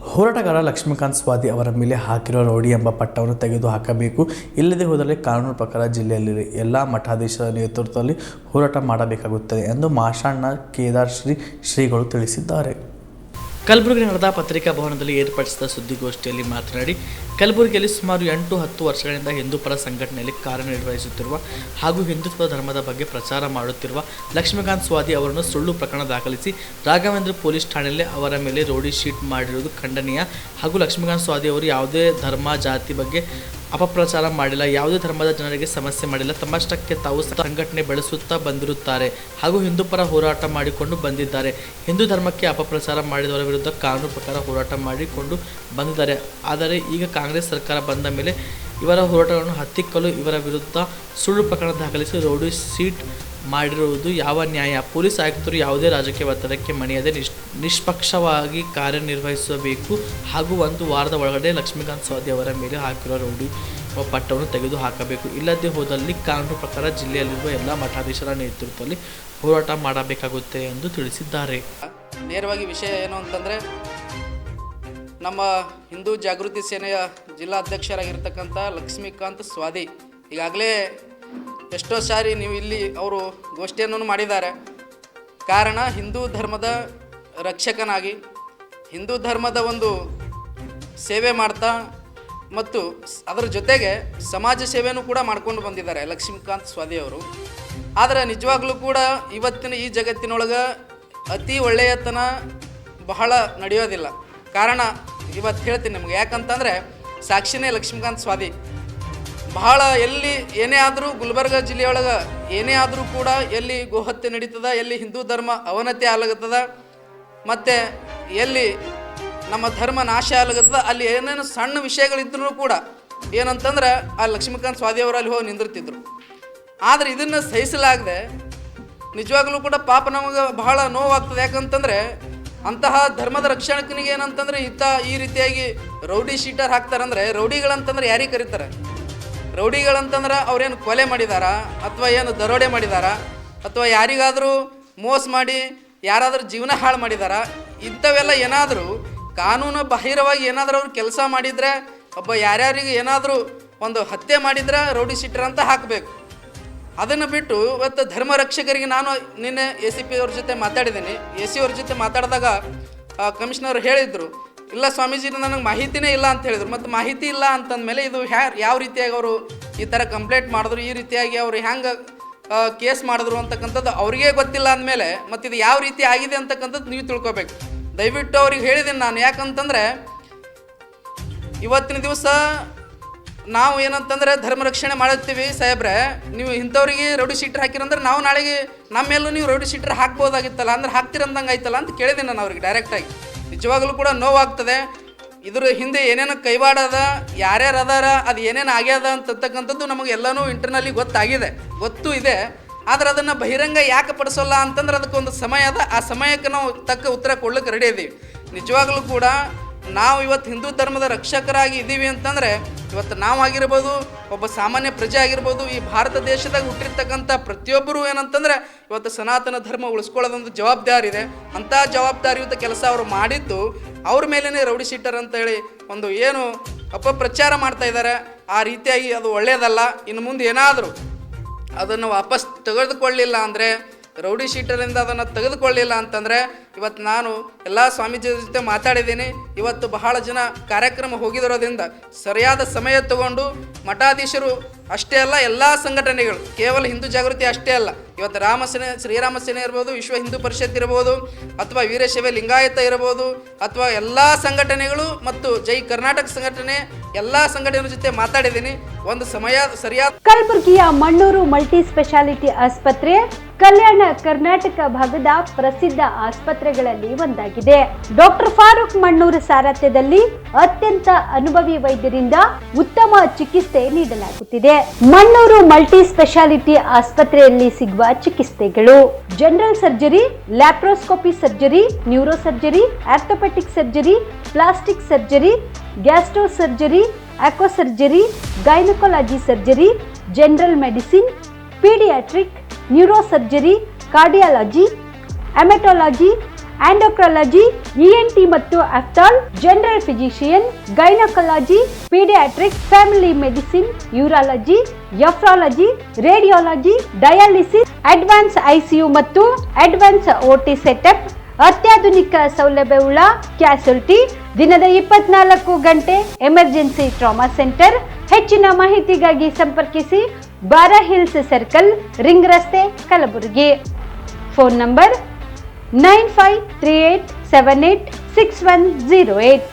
ಹೋರಾಟಗಾರ ಲಕ್ಷ್ಮೀಕಾಂತ್ ಸ್ವಾದಿ ಅವರ ಮೇಲೆ ಹಾಕಿರುವ ರೌಡಿ ಎಂಬ ಪಟ್ಟವನ್ನು ತೆಗೆದು ಹಾಕಬೇಕು. ಇಲ್ಲದೆ ಹೋದರೆ ಕಾನೂನು ಪ್ರಕಾರ ಜಿಲ್ಲೆಯಲ್ಲಿ ಎಲ್ಲ ಮಠಾಧೀಶರ ನೇತೃತ್ವದಲ್ಲಿ ಹೋರಾಟ ಮಾಡಬೇಕಾಗುತ್ತದೆ ಎಂದು ಮಾಷಾಣ್ಣ ಕೇದಾರ್ ಶ್ರೀಗಳು ತಿಳಿಸಿದ್ದಾರೆ. ಕಲಬುರಗಿ ನಡೆದ ಪತ್ರಿಕಾ ಭವನದಲ್ಲಿ ಏರ್ಪಡಿಸಿದ ಸುದ್ದಿಗೋಷ್ಠಿಯಲ್ಲಿ ಮಾತನಾಡಿ, ಕಲಬುರಗಿಯಲ್ಲಿ ಸುಮಾರು 8-10 ವರ್ಷಗಳಿಂದ ಹಿಂದೂ ಪರ ಸಂಘಟನೆಯಲ್ಲಿ ಕಾರ್ಯನಿರ್ವಹಿಸುತ್ತಿರುವ ಹಾಗೂ ಹಿಂದುತ್ವ ಧರ್ಮದ ಬಗ್ಗೆ ಪ್ರಚಾರ ಮಾಡುತ್ತಿರುವ ಲಕ್ಷ್ಮೀಕಾಂತ್ ಸ್ವಾದಿ ಅವರನ್ನು ಸುಳ್ಳು ಪ್ರಕರಣ ದಾಖಲಿಸಿ ರಾಘವೇಂದ್ರ ಪೊಲೀಸ್ ಠಾಣೆಯಲ್ಲಿ ಅವರ ಮೇಲೆ ರೌಡಿ ಶೀಟ್ ಮಾಡಿರುವುದು ಖಂಡನೀಯ. ಹಾಗೂ ಲಕ್ಷ್ಮೀಕಾಂತ್ ಸ್ವಾದಿ ಅವರು ಯಾವುದೇ ಧರ್ಮ ಜಾತಿ ಬಗ್ಗೆ ಅಪಪ್ರಚಾರ ಮಾಡಿಲ್ಲ, ಯಾವುದೇ ಧರ್ಮದ ಜನರಿಗೆ ಸಮಸ್ಯೆ ಮಾಡಿಲ್ಲ, ತಮ್ಮಷ್ಟಕ್ಕೆ ತಾವು ಸಂಘಟನೆ ಬೆಳೆಸುತ್ತಾ ಬಂದಿರುತ್ತಾರೆ ಹಾಗೂ ಹಿಂದೂ ಪರ ಹೋರಾಟ ಮಾಡಿಕೊಂಡು ಬಂದಿದ್ದಾರೆ. ಹಿಂದೂ ಧರ್ಮಕ್ಕೆ ಅಪಪ್ರಚಾರ ಮಾಡಿದವರ ವಿರುದ್ಧ ಕಾನೂನು ಪ್ರಕಾರ ಹೋರಾಟ ಮಾಡಿಕೊಂಡು ಬಂದಿದ್ದಾರೆ. ಆದರೆ ಈಗ ಕಾಂಗ್ರೆಸ್ ಸರ್ಕಾರ ಬಂದ ಮೇಲೆ ಇವರ ಹೋರಾಟಗಳನ್ನು ಹತ್ತಿಕ್ಕಲು ಇವರ ವಿರುದ್ಧ ಸುಳ್ಳು ಪ್ರಕರಣ ದಾಖಲಿಸಿ ರೌಡಿ ಶೀಟ್ ಮಾಡಿರುವುದು ಯಾವ ನ್ಯಾಯ? ಪೊಲೀಸ್ ಆಯುಕ್ತರು ಯಾವುದೇ ರಾಜಕೀಯ ಒತ್ತಡಕ್ಕೆ ಮಣಿಯದೆ ನಿಷ್ಪಕ್ಷವಾಗಿ ಕಾರ್ಯನಿರ್ವಹಿಸಬೇಕು ಹಾಗೂ ಒಂದು ವಾರದ ಒಳಗಡೆ ಲಕ್ಷ್ಮೀಕಾಂತ್ ಸ್ವಾದಿ ಅವರ ಮೇಲೆ ಹಾಕಿರುವ ರೌಡಿ ಪಟ್ಟವನ್ನು ತೆಗೆದು ಹಾಕಬೇಕು. ಇಲ್ಲದೆ ಹೋದಲ್ಲಿ ಕಾನೂನು ಪ್ರಕಾರ ಜಿಲ್ಲೆಯಲ್ಲಿರುವ ಎಲ್ಲ ಮಠಾಧೀಶರ ನೇತೃತ್ವದಲ್ಲಿ ಹೋರಾಟ ಮಾಡಬೇಕಾಗುತ್ತೆ ಎಂದು ತಿಳಿಸಿದ್ದಾರೆ. ನೇರವಾಗಿ ವಿಷಯ ಏನು ಅಂತಂದರೆ, ನಮ್ಮ ಹಿಂದೂ ಜಾಗೃತಿ ಸೇನೆಯ ಜಿಲ್ಲಾಧ್ಯಕ್ಷರಾಗಿರ್ತಕ್ಕಂಥ ಲಕ್ಷ್ಮೀಕಾಂತ್ ಸ್ವಾದಿ ಈಗಾಗಲೇ ಎಷ್ಟೋ ಸಾರಿ ನೀವು ಇಲ್ಲಿ ಅವರು ಗೋಷ್ಠಿಯನ್ನು ಮಾಡಿದ್ದಾರೆ. ಕಾರಣ ಹಿಂದೂ ಧರ್ಮದ ರಕ್ಷಕನಾಗಿ ಹಿಂದೂ ಧರ್ಮದ ಒಂದು ಸೇವೆ ಮಾಡ್ತಾ ಮತ್ತು ಅದರ ಜೊತೆಗೆ ಸಮಾಜ ಸೇವೆಯೂ ಕೂಡ ಮಾಡ್ಕೊಂಡು ಬಂದಿದ್ದಾರೆ ಲಕ್ಷ್ಮೀಕಾಂತ್ ಸ್ವಾದಿ ಅವರು. ಆದರೆ ನಿಜವಾಗ್ಲೂ ಕೂಡ ಇವತ್ತಿನ ಈ ಜಗತ್ತಿನೊಳಗೆ ಅತಿ ಒಳ್ಳೆಯತನ ಬಹಳ ನಡೆಯೋದಿಲ್ಲ. ಕಾರಣ ಇವತ್ತು ಹೇಳ್ತೀನಿ ನಿಮಗೆ, ಯಾಕಂತಂದರೆ ಸಾಕ್ಷಿನೇ ಲಕ್ಷ್ಮೀಕಾಂತ್ ಸ್ವಾದಿ. ಬಹಳ ಎಲ್ಲಿ ಏನೇ ಆದರೂ ಗುಲ್ಬರ್ಗ ಜಿಲ್ಲೆಯೊಳಗೆ ಏನೇ ಆದರೂ ಕೂಡ ಎಲ್ಲಿ ಗೋಹತ್ಯೆ ನಡೀತದ, ಎಲ್ಲಿ ಹಿಂದೂ ಧರ್ಮ ಅವನತಿ ಆಗತ್ತದ, ಮತ್ತು ಎಲ್ಲಿ ನಮ್ಮ ಧರ್ಮ ನಾಶ ಆಗತ್ತದ, ಅಲ್ಲಿ ಏನೇನು ಸಣ್ಣ ವಿಷಯಗಳಿದ್ರೂ ಕೂಡ ಏನಂತಂದ್ರೆ ಆ ಲಕ್ಷ್ಮೀಕಾಂತ್ ಸ್ವಾದಿ ಅವರು ಅಲ್ಲಿ ಹೋಗಿ ನಿಂದಿರ್ತಿದ್ರು. ಆದರೆ ಇದನ್ನು ಸಹಿಸಲಾಗದೆ ನಿಜವಾಗ್ಲೂ ಕೂಡ ಪಾಪ ನಮಗೆ ಬಹಳ ನೋವಾಗ್ತದೆ. ಯಾಕಂತಂದರೆ ಅಂತಹ ಧರ್ಮದ ರಕ್ಷಣಕನಿಗೆ ಏನಂತಂದರೆ ಈ ರೀತಿಯಾಗಿ ರೌಡಿ ಶೀಟರ್ ಹಾಕ್ತಾರಂದರೆ, ರೌಡಿಗಳಂತಂದ್ರೆ ಯಾರಿಗೆ ಕರೀತಾರೆ? ರೌಡಿಗಳಂತಂದ್ರೆ ಅವ್ರೇನು ಕೊಲೆ ಮಾಡಿದಾರಾ ಅಥವಾ ಏನು ದರೋಡೆ ಮಾಡಿದಾರಾ ಅಥವಾ ಯಾರಿಗಾದರೂ ಮೋಸ ಮಾಡಿ ಯಾರಾದರೂ ಜೀವನ ಹಾಳು ಮಾಡಿದಾರಾ? ಇಂಥವೆಲ್ಲ ಏನಾದರೂ ಕಾನೂನು ಬಾಹಿರವಾಗಿ ಏನಾದರೂ ಅವ್ರು ಕೆಲಸ ಮಾಡಿದರೆ, ಒಬ್ಬ ಯಾರ್ಯಾರಿಗೆ ಏನಾದರೂ ಒಂದು ಹತ್ಯೆ ಮಾಡಿದ್ರೆ ರೌಡಿ ಶೀಟರ್ ಅಂತ ಹಾಕಬೇಕು. ಅದನ್ನು ಬಿಟ್ಟು ಇವತ್ತು ಧರ್ಮ ರಕ್ಷಕರಿಗೆ ನಾನು ನಿನ್ನೆ ACP ಅವ್ರ ಜೊತೆ ಮಾತಾಡಿದ್ದೀನಿ. AC ಅವ್ರ ಜೊತೆ ಮಾತಾಡಿದಾಗ ಕಮಿಷನರ್ ಹೇಳಿದರು, ಇಲ್ಲ ಸ್ವಾಮೀಜಿ ನನಗೆ ಮಾಹಿತಿನೇ ಇಲ್ಲ ಅಂತ ಹೇಳಿದರು. ಮತ್ತು ಮಾಹಿತಿ ಇಲ್ಲ ಅಂತಂದಮೇಲೆ ಇದು ಯಾವ ರೀತಿಯಾಗಿ ಅವರು ಈ ಥರ ಕಂಪ್ಲೇಂಟ್ ಮಾಡಿದ್ರು, ಈ ರೀತಿಯಾಗಿ ಅವರು ಹೆಂಗೆ ಕೇಸ್ ಮಾಡಿದ್ರು ಅಂತಕ್ಕಂಥದ್ದು ಅವ್ರಿಗೆ ಗೊತ್ತಿಲ್ಲ ಅಂದಮೇಲೆ ಮತ್ತು ಇದು ಯಾವ ರೀತಿ ಆಗಿದೆ ಅಂತಕ್ಕಂಥದ್ದು ನೀವು ತಿಳ್ಕೊಬೇಕು. ದಯವಿಟ್ಟು ಅವ್ರಿಗೆ ಹೇಳಿದ್ದೀನಿ ನಾನು. ಯಾಕಂತಂದರೆ ಇವತ್ತಿನ ದಿವಸ ನಾವು ಏನಂತಂದರೆ ಧರ್ಮ ರಕ್ಷಣೆ ಮಾಡುತ್ತೀವಿ ಸಾಹೇಬ್ರೆ, ನೀವು ಇಂಥವ್ರಿಗೆ ರೌಡಿ ಶೀಟರ್ ಹಾಕಿರಂದ್ರೆ ನಾವು ನಾಳೆಗೆ ನಮ್ಮ ಮೇಲೂ ನೀವು ರೌಡಿ ಶೀಟರ್ ಹಾಕ್ಬೋದಾಗಿತ್ತಲ್ಲ, ಅಂದ್ರೆ ಹಾಕ್ತಿರಂದಂಗೆ ಆಯ್ತಲ್ಲ ಅಂತ ಕೇಳಿದ್ದೀನಿ ನಾನು ಅವ್ರಿಗೆ ಡೈರೆಕ್ಟಾಗಿ. ನಿಜವಾಗಲೂ ಕೂಡ ನೋವಾಗ್ತದೆ. ಇದ್ರ ಹಿಂದೆ ಏನೇನು ಕೈವಾಡದ, ಯಾರ್ಯಾರು ಅದಾರ, ಅದು ಏನೇನು ಆಗ್ಯದ ಅಂತಕ್ಕಂಥದ್ದು ನಮಗೆ ಎಲ್ಲನೂ ಇಂಟರ್ನಲ್ಲಿ ಗೊತ್ತು ಇದೆ. ಆದರೆ ಅದನ್ನು ಬಹಿರಂಗ ಯಾಕೆ ಪಡಿಸೋಲ್ಲ ಅಂತಂದ್ರೆ ಅದಕ್ಕೊಂದು ಸಮಯ ಅದ. ಆ ಸಮಯಕ್ಕೆ ನಾವು ತಕ್ಕ ಉತ್ತರ ಕೊಡ್ಲಿಕ್ಕೆ ರೆಡಿ ಇದ್ದೀವಿ. ನಿಜವಾಗಲೂ ಕೂಡ ನಾವು ಇವತ್ತು ಹಿಂದೂ ಧರ್ಮದ ರಕ್ಷಕರಾಗಿ ಇದ್ದೀವಿ ಅಂತಂದರೆ ಇವತ್ತು ನಾವು ಆಗಿರ್ಬೋದು, ಒಬ್ಬ ಸಾಮಾನ್ಯ ಪ್ರಜೆ ಆಗಿರ್ಬೋದು, ಈ ಭಾರತ ದೇಶದಾಗ ಹುಟ್ಟಿರ್ತಕ್ಕಂಥ ಪ್ರತಿಯೊಬ್ಬರು ಏನಂತಂದರೆ ಇವತ್ತು ಸನಾತನ ಧರ್ಮ ಉಳಿಸ್ಕೊಳ್ಳೋದೊಂದು ಜವಾಬ್ದಾರಿ ಇದೆ. ಅಂಥ ಜವಾಬ್ದಾರಿಯುತ ಕೆಲಸ ಅವರು ಮಾಡಿದ್ದು ಅವ್ರ ಮೇಲೇ ರೌಡಿ ಶೀಟರ್ ಅಂತೇಳಿ ಒಂದು ಏನು ಅಪಪ್ರಚಾರ ಮಾಡ್ತಾ ಇದ್ದಾರೆ. ಆ ರೀತಿಯಾಗಿ ಅದು ಒಳ್ಳೆಯದಲ್ಲ. ಇನ್ನು ಮುಂದೆ ಏನಾದರೂ ಅದನ್ನು ವಾಪಸ್ ತೆಗೆದುಕೊಳ್ಳಿಲ್ಲ ಅಂದರೆ, ರೌಡಿ ಶೀಟರಿಂದ ಅದನ್ನು ತೆಗೆದುಕೊಳ್ಳಿಲ್ಲ ಅಂತಂದರೆ, ಇವತ್ತು ನಾನು ಎಲ್ಲ ಸ್ವಾಮೀಜಿ ಜೊತೆ ಮಾತಾಡಿದ್ದೀನಿ. ಇವತ್ತು ಬಹಳ ಜನ ಕಾರ್ಯಕ್ರಮ ಹೋಗಿರೋದ್ರಿಂದ ಸರಿಯಾದ ಸಮಯ ತಗೊಂಡು ಮಠಾಧೀಶರು ಅಷ್ಟೇ ಅಲ್ಲ, ಎಲ್ಲ ಸಂಘಟನೆಗಳು, ಕೇವಲ ಹಿಂದೂ ಜಾಗೃತಿ ಅಷ್ಟೇ ಅಲ್ಲ, ಇವತ್ತು ರಾಮಸೇನೆ, ಶ್ರೀರಾಮ ಸೇನೆ ಇರ್ಬೋದು, ವಿಶ್ವ ಹಿಂದೂ ಪರಿಷತ್ ಇರ್ಬೋದು, ಅಥವಾ ವೀರಶೈವ ಲಿಂಗಾಯತ ಇರ್ಬೋದು, ಅಥವಾ ಎಲ್ಲ ಸಂಘಟನೆಗಳು ಮತ್ತು ಜೈ ಕರ್ನಾಟಕ ಸಂಘಟನೆ ಎಲ್ಲ ಸಂಘಟನೆಗಳ ಜೊತೆ ಮಾತಾಡಿದ್ದೀನಿ. ಒಂದು ಸಮಯ ಸರಿಯಾದ ಕಲಬುರಗಿಯ ಮಣ್ಣೂರು ಮಲ್ಟಿ ಸ್ಪೆಷಾಲಿಟಿ ಆಸ್ಪತ್ರೆ ಕಲ್ಯಾಣ ಕರ್ನಾಟಕ ಭಾಗದ ಪ್ರಸಿದ್ಧ ಆಸ್ಪತ್ರೆಗಳಲ್ಲಿ ಒಂದಾಗಿದೆ. ಡಾಕ್ಟರ್ ಫಾರೂಕ್ ಮಣ್ಣೂರು ಸಾರಥ್ಯದಲ್ಲಿ ಅತ್ಯಂತ ಅನುಭವಿ ವೈದ್ಯರಿಂದ ಉತ್ತಮ ಚಿಕಿತ್ಸೆ ನೀಡಲಾಗುತ್ತಿದೆ. ಮಣ್ಣೂರು ಮಲ್ಟಿ ಸ್ಪೆಷಾಲಿಟಿ ಆಸ್ಪತ್ರೆಯಲ್ಲಿ ಸಿಗುವ ಚಿಕಿತ್ಸೆಗಳು: general surgery, laparoscopy surgery, neuro surgery, orthopaedic surgery, plastic surgery, gastro surgery, aqua surgery, gynaecology surgery, general medicine, paediatric, neuro surgery, cardiology, haematology, endocrinology, ENT ಮತ್ತು ophthal, general physician, gynaecology, paediatrics, family medicine, urology, nephrology, radiology, dialysis, advance ICU ಮತ್ತು advance OT setup, ಅತ್ಯಾಧುನಿಕ ಸೌಲಭ್ಯವುಳ್ಳ ಕ್ಯಾಸುಲಿಟಿ, ದಿನದ 24 ಗಂಟೆ emergency trauma centre. ಹೆಚ್ಚಿನ ಮಾಹಿತಿಗಾಗಿ ಸಂಪರ್ಕಿಸಿ ಬಾರಾ hills circle, ring ರಸ್ತೆ, ಕಲಬುರಗಿ. Phone number 9538786108.